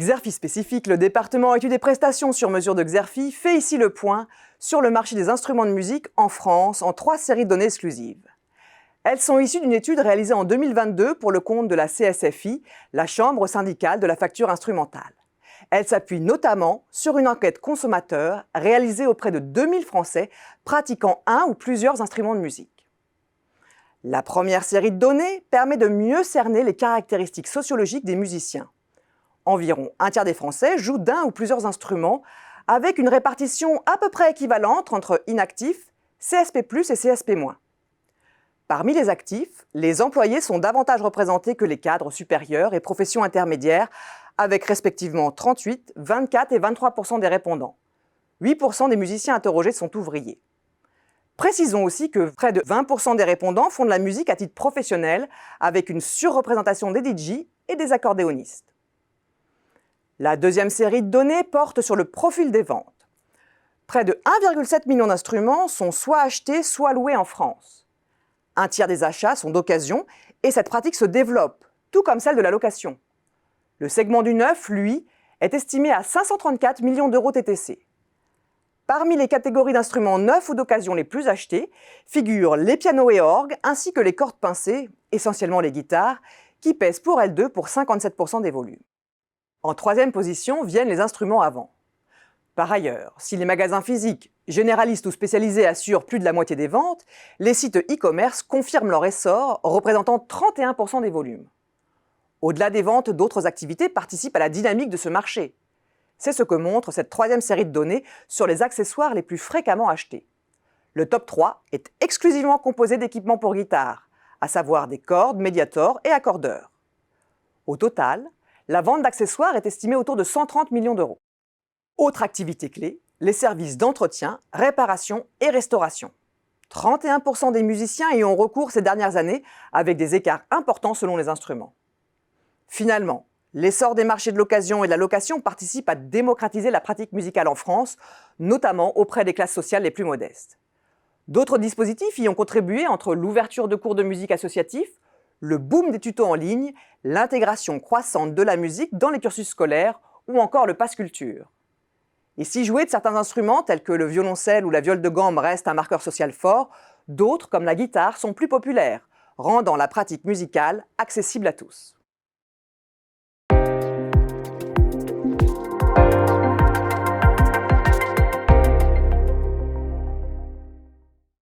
Xerfi Spécifique, le département études et prestations sur mesure de Xerfi, fait ici le point sur le marché des instruments de musique en France en 3 séries de données exclusives. Elles sont issues d'une étude réalisée en 2022 pour le compte de la CSFI, la Chambre syndicale de la facture instrumentale. Elle s'appuie notamment sur une enquête consommateur réalisée auprès de 2000 Français pratiquant un ou plusieurs instruments de musique. La première série de données permet de mieux cerner les caractéristiques sociologiques des musiciens. Environ un tiers des Français jouent d'un ou plusieurs instruments, avec une répartition à peu près équivalente entre inactifs, CSP+, et CSP-. Parmi les actifs, les employés sont davantage représentés que les cadres supérieurs et professions intermédiaires, avec respectivement 38, 24 et 23% des répondants. 8% des musiciens interrogés sont ouvriers. Précisons aussi que près de 20% des répondants font de la musique à titre professionnel, avec une surreprésentation des DJ et des accordéonistes. La deuxième série de données porte sur le profil des ventes. Près de 1,7 million d'instruments sont soit achetés, soit loués en France. Un tiers des achats sont d'occasion et cette pratique se développe, tout comme celle de la location. Le segment du neuf, lui, est estimé à 534 millions d'euros TTC. Parmi les catégories d'instruments neufs ou d'occasion les plus achetés figurent les pianos et orgues ainsi que les cordes pincées, essentiellement les guitares, qui pèsent pour elles deux pour 57% des volumes. En troisième position viennent les instruments à vent. Par ailleurs, si les magasins physiques, généralistes ou spécialisés assurent plus de la moitié des ventes, les sites e-commerce confirment leur essor, représentant 31% des volumes. Au-delà des ventes, d'autres activités participent à la dynamique de ce marché. C'est ce que montre cette troisième série de données sur les accessoires les plus fréquemment achetés. Le top 3 est exclusivement composé d'équipements pour guitare, à savoir des cordes, médiators et accordeurs. Au total, la vente d'accessoires est estimée autour de 130 millions d'euros. Autre activité clé, les services d'entretien, réparation et restauration. 31% des musiciens y ont recours ces dernières années, avec des écarts importants selon les instruments. Finalement, l'essor des marchés de l'occasion et de la location participe à démocratiser la pratique musicale en France, notamment auprès des classes sociales les plus modestes. D'autres dispositifs y ont contribué entre l'ouverture de cours de musique associatifs, le boom des tutos en ligne, l'intégration croissante de la musique dans les cursus scolaires ou encore le pass culture. Et si jouer de certains instruments tels que le violoncelle ou la viole de gambe reste un marqueur social fort, d'autres comme la guitare sont plus populaires, rendant la pratique musicale accessible à tous.